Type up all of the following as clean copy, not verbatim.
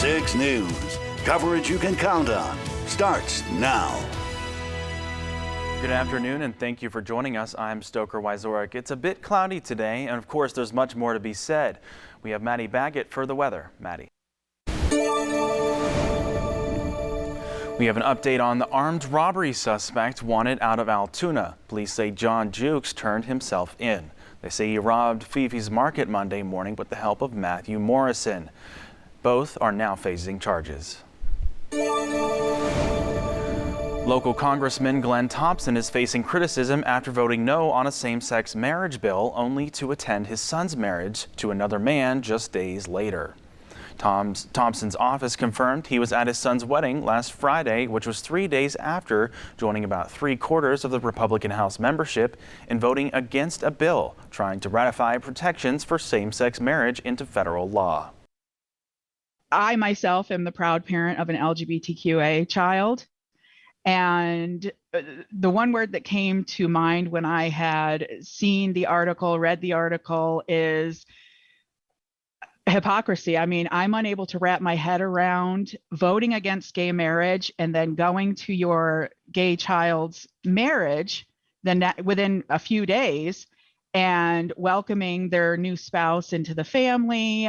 6 News. Coverage you can count on starts now. Good afternoon and thank you for joining us. I'm Stoker Wieczorek. It's a bit cloudy today and of course there's much more to be said. We have Maddie Baggett for the weather. Maddie. We have an update on the armed robbery suspect wanted out of Altoona. Police say John Jukes turned himself in. They say he robbed Fifi's Market Monday morning with the help of Matthew Morrison. Both are now facing charges. Local Congressman Glenn Thompson is facing criticism after voting no on a same-sex marriage bill only to attend his son's marriage to another man just days later. Thompson's office confirmed he was at his son's wedding last Friday, which was 3 days after joining about 3/4 of the Republican House membership in voting against a bill trying to ratify protections for same-sex marriage into federal law. I myself am the proud parent of an LGBTQA child. And the one word that came to mind when I had seen the article, read the article, is hypocrisy. I mean, I'm unable to wrap my head around voting against gay marriage and then going to your gay child's marriage then within a few days and welcoming their new spouse into the family.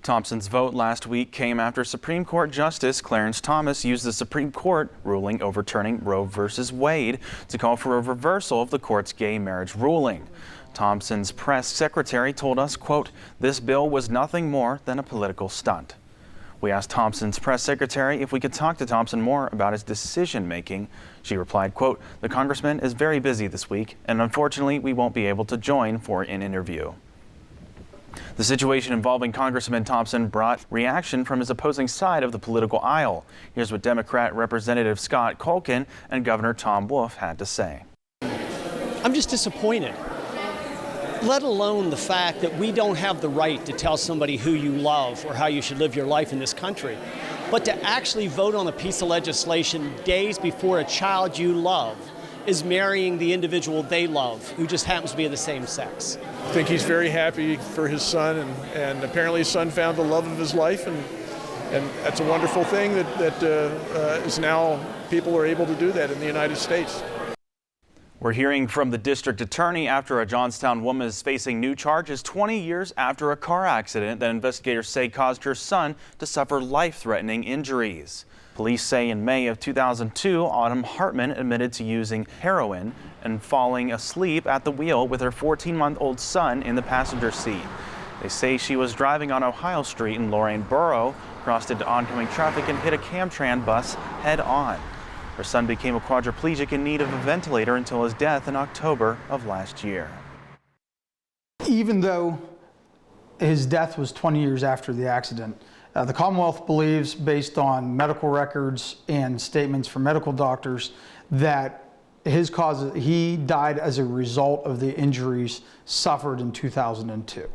Thompson's vote last week came after Supreme Court Justice Clarence Thomas used the Supreme Court ruling overturning Roe v. Wade to call for a reversal of the court's gay marriage ruling. Thompson's press secretary told us, quote, "This bill was nothing more than a political stunt." We asked Thompson's press secretary if we could talk to Thompson more about his decision-making. She replied, quote, "The congressman is very busy this week, and unfortunately we won't be able to join for an interview." The situation involving Congressman Thompson brought reaction from his opposing side of the political aisle. Here's what Democrat Representative Scott Culkin and Governor Tom Wolf had to say. I'm just disappointed, let alone the fact that we don't have the right to tell somebody who you love or how you should live your life in this country. But to actually vote on a piece of legislation days before a child you love is marrying the individual they love, who just happens to be of the same sex. I think he's very happy for his son, and apparently his son found the love of his life, and that's a wonderful thing that is now people are able to do that in the United States. We're hearing from the district attorney after a Johnstown woman is facing new charges 20 years after a car accident that investigators say caused her son to suffer life-threatening injuries. Police say in May of 2002, Autumn Hartman admitted to using heroin and falling asleep at the wheel with her 14-month-old son in the passenger seat. They say she was driving on Ohio Street in Lorain Borough, crossed into oncoming traffic and hit a Camtran bus head-on. Her son became a quadriplegic in need of a ventilator until his death in October of last year. Even though his death was 20 years after the accident, the Commonwealth believes, based on medical records and statements from medical doctors, that he died as a result of the injuries suffered in 2002.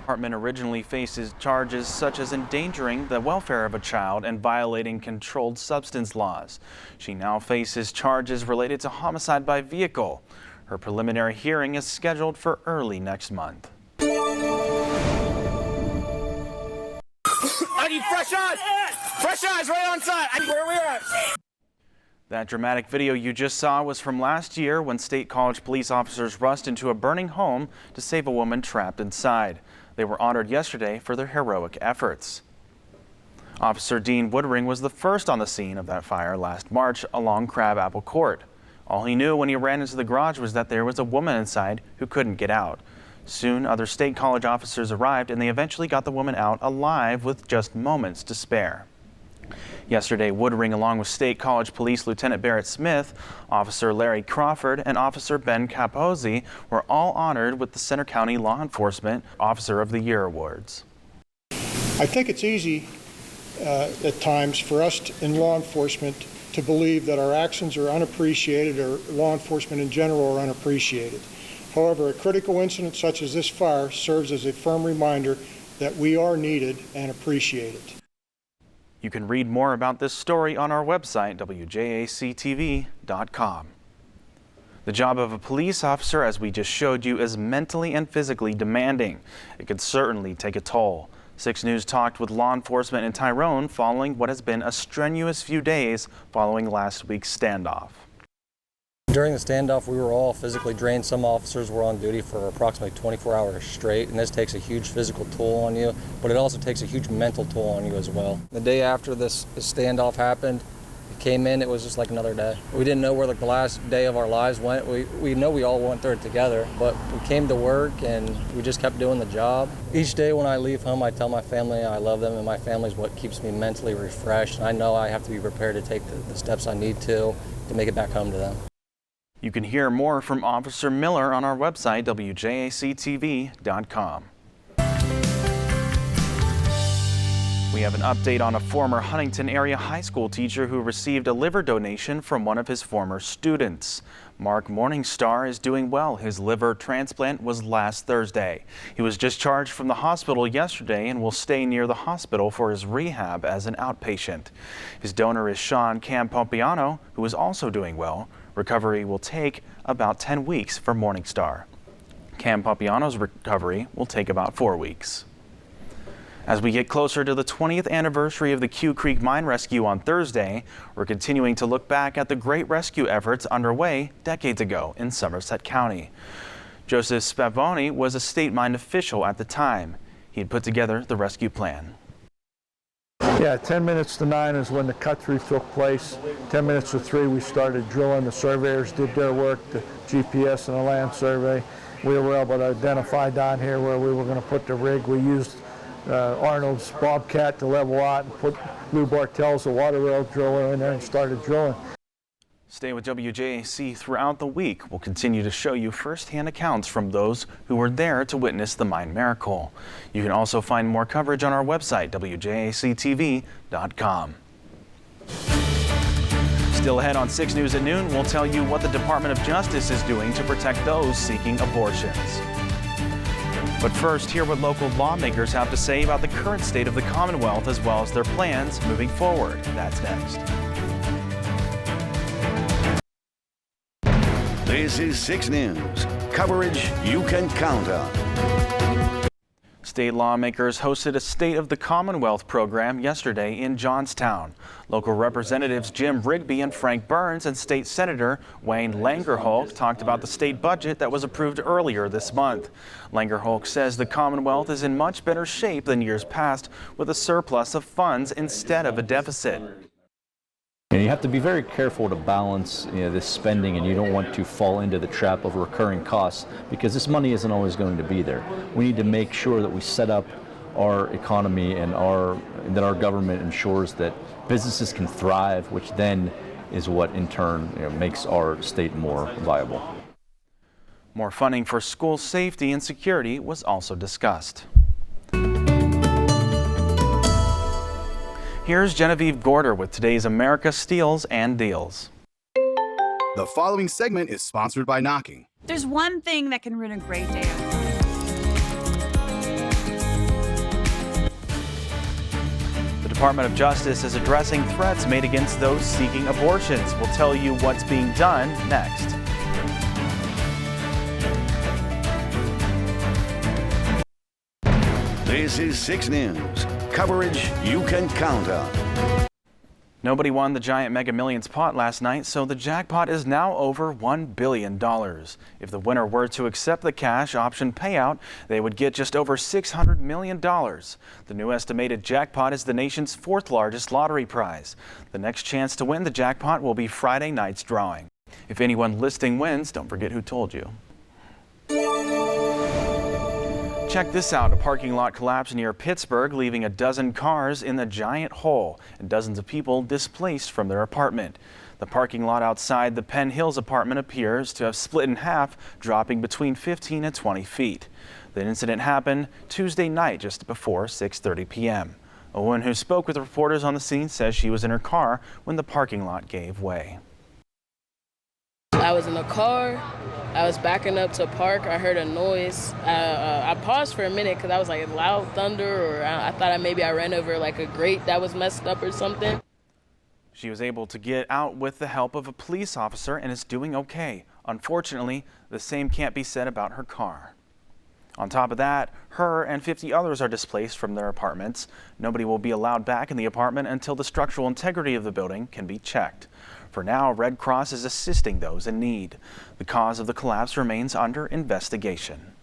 Hartman originally faces charges such as endangering the welfare of a child and violating controlled substance laws. She now faces charges related to homicide by vehicle. Her preliminary hearing is scheduled for early next month. I need fresh eyes! Fresh eyes right on site! Where are we at? That dramatic video you just saw was from last year when State College police officers rushed into a burning home to save a woman trapped inside. They were honored yesterday for their heroic efforts. Officer Dean Woodring was the first on the scene of that fire last March along Crabapple Court. All he knew when he ran into the garage was that there was a woman inside who couldn't get out. Soon, other State College officers arrived and they eventually got the woman out alive with just moments to spare. Yesterday, Woodring, along with State College Police Lieutenant Barrett Smith, Officer Larry Crawford, and Officer Ben Capozzi were all honored with the Center County Law Enforcement Officer of the Year awards. I think it's easy at times for us in law enforcement to believe that our actions are unappreciated or law enforcement in general are unappreciated. However, a critical incident such as this fire serves as a firm reminder that we are needed and appreciated. You can read more about this story on our website, WJAC-TV.com. The job of a police officer, as we just showed you, is mentally and physically demanding. It can certainly take a toll. 6 News talked with law enforcement in Tyrone following what has been a strenuous few days following last week's standoff. During the standoff, we were all physically drained. Some officers were on duty for approximately 24 hours straight, and this takes a huge physical toll on you, but it also takes a huge mental toll on you as well. The day after this standoff happened, it came in, it was just like another day. We didn't know where the last day of our lives went. We know we all went through it together, but we came to work and we just kept doing the job. Each day when I leave home, I tell my family I love them, and my family is what keeps me mentally refreshed. And I know I have to be prepared to take the steps I need to make it back home to them. You can hear more from Officer Miller on our website, WJAC-TV.com. We have an update on a former Huntington area high school teacher who received a liver donation from one of his former students. Mark Morningstar is doing well. His liver transplant was last Thursday. He was discharged from the hospital yesterday and will stay near the hospital for his rehab as an outpatient. His donor is Sean Campopiano, who is also doing well. Recovery will take about 10 weeks for Morningstar. Campopiano's recovery will take about 4 weeks. As we get closer to the 20th anniversary of the Q Creek mine rescue on Thursday, we're continuing to look back at the great rescue efforts underway decades ago in Somerset County. Joseph Spavoni was a state mine official at the time. He had put together the rescue plan. Yeah, 10 minutes to 9 is when the cut-through took place. 10 minutes to 3 we started drilling. The surveyors did their work, the GPS and the land survey. We were able to identify down here where we were going to put the rig. We used Arnold's Bobcat to level out and put Lou Bartell's, the water rail driller, in there and started drilling. Stay with WJAC throughout the week. We'll continue to show you firsthand accounts from those who were there to witness the mine miracle. You can also find more coverage on our website, WJAC-TV.com. Still ahead on 6 News at noon, we'll tell you what the Department of Justice is doing to protect those seeking abortions. But first, hear what local lawmakers have to say about the current state of the Commonwealth as well as their plans moving forward. That's next. This is 6 News. Coverage you can count on. State lawmakers hosted a State of the Commonwealth program yesterday in Johnstown. Local representatives Jim Rigby and Frank Burns and State Senator Wayne Langerholk talked about the state budget that was approved earlier this month. Langerholk says the Commonwealth is in much better shape than years past with a surplus of funds instead of a deficit. And you have to be very careful to balance this spending, and you don't want to fall into the trap of recurring costs because this money isn't always going to be there. We need to make sure that we set up our economy and that our government ensures that businesses can thrive, which then is what in turn makes our state more viable. More funding for school safety and security was also discussed. Here's Genevieve Gorder with today's America Steals and Deals. The following segment is sponsored by Knocking. There's one thing that can ruin a great day. The Department of Justice is addressing threats made against those seeking abortions. We'll tell you what's being done next. This is 6 News. Coverage you can count on. Nobody won the giant Mega Millions pot last night, so the jackpot is now over $1 billion. If the winner were to accept the cash option payout, they would get just over $600 million. The new estimated jackpot is the nation's 4th largest lottery prize. The next chance to win the jackpot will be Friday night's drawing. If anyone listing wins, don't forget who told you. Check this out. A parking lot collapsed near Pittsburgh, leaving a dozen cars in the giant hole and dozens of people displaced from their apartment. The parking lot outside the Penn Hills apartment appears to have split in half, dropping between 15 and 20 feet. The incident happened Tuesday night just before 6:30 p.m. A woman who spoke with reporters on the scene says she was in her car when the parking lot gave way. I was in a car. I was backing up to park. I heard a noise. I paused for a minute because I was like loud thunder, or I thought maybe I ran over like a grate that was messed up or something. She was able to get out with the help of a police officer and is doing okay. Unfortunately, the same can't be said about her car. On top of that, her and 50 others are displaced from their apartments. Nobody will be allowed back in the apartment until the structural integrity of the building can be checked. For now, Red Cross is assisting those in need. The cause of the collapse remains under investigation.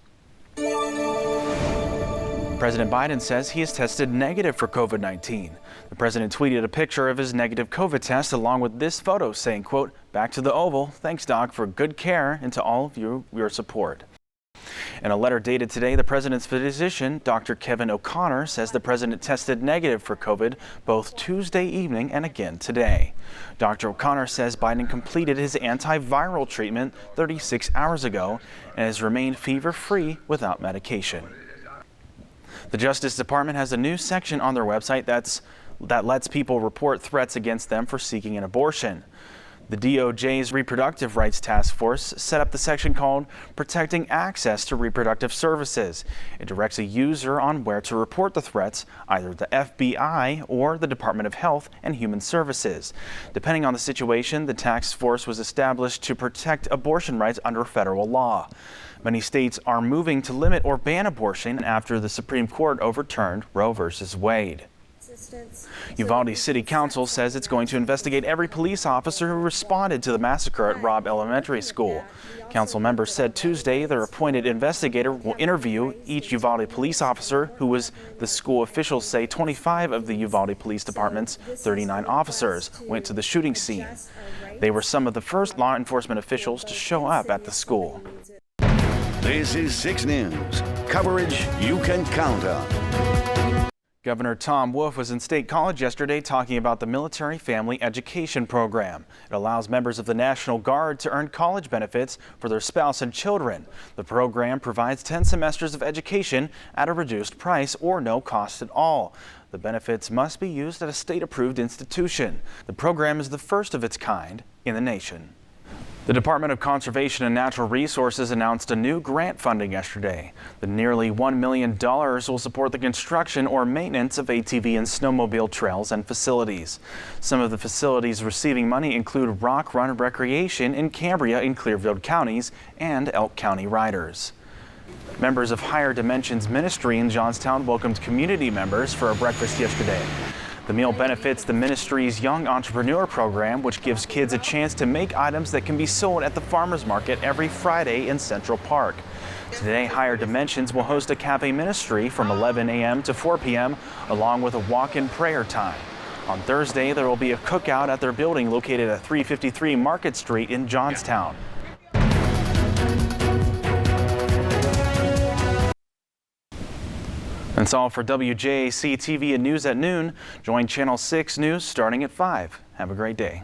President Biden says he has tested negative for COVID-19. The president tweeted a picture of his negative COVID test along with this photo saying, quote, "Back to the Oval. Thanks, Doc, for good care and to all of your support." In a letter dated today, the president's physician, Dr. Kevin O'Connor, says the president tested negative for COVID both Tuesday evening and again today. Dr. O'Connor says Biden completed his antiviral treatment 36 hours ago and has remained fever-free without medication. The Justice Department has a new section on their website that lets people report threats against them for seeking an abortion. The DOJ's Reproductive Rights Task Force set up the section called Protecting Access to Reproductive Services. It directs a user on where to report the threats, either the FBI or the Department of Health and Human Services. Depending on the situation, the task force was established to protect abortion rights under federal law. Many states are moving to limit or ban abortion after the Supreme Court overturned Roe v. Wade. Uvalde City Council says it's going to investigate every police officer who responded to the massacre at Robb Elementary School. Council members said Tuesday their appointed investigator will interview each Uvalde police officer who was the school officials say 25 of the Uvalde Police Department's 39 officers went to the shooting scene. They were some of the first law enforcement officials to show up at the school. This is 6 News. Coverage you can count on. Governor Tom Wolf was in State College yesterday talking about the Military Family Education Program. It allows members of the National Guard to earn college benefits for their spouse and children. The program provides 10 semesters of education at a reduced price or no cost at all. The benefits must be used at a state-approved institution. The program is the first of its kind in the nation. The Department of Conservation and Natural Resources announced a new grant funding yesterday. The nearly $1 million will support the construction or maintenance of ATV and snowmobile trails and facilities. Some of the facilities receiving money include Rock Run Recreation in Cambria and Clearfield counties and Elk County Riders. Members of Higher Dimensions Ministry in Johnstown welcomed community members for a breakfast yesterday. The meal benefits the ministry's Young Entrepreneur Program, which gives kids a chance to make items that can be sold at the farmers market every Friday in Central Park. Today, Higher Dimensions will host a cafe ministry from 11 a.m. to 4 p.m. along with a walk-in prayer time. On Thursday, there will be a cookout at their building located at 353 Market Street in Johnstown. That's all for WJAC TV and News at noon. Join Channel 6 News starting at 5. Have a great day.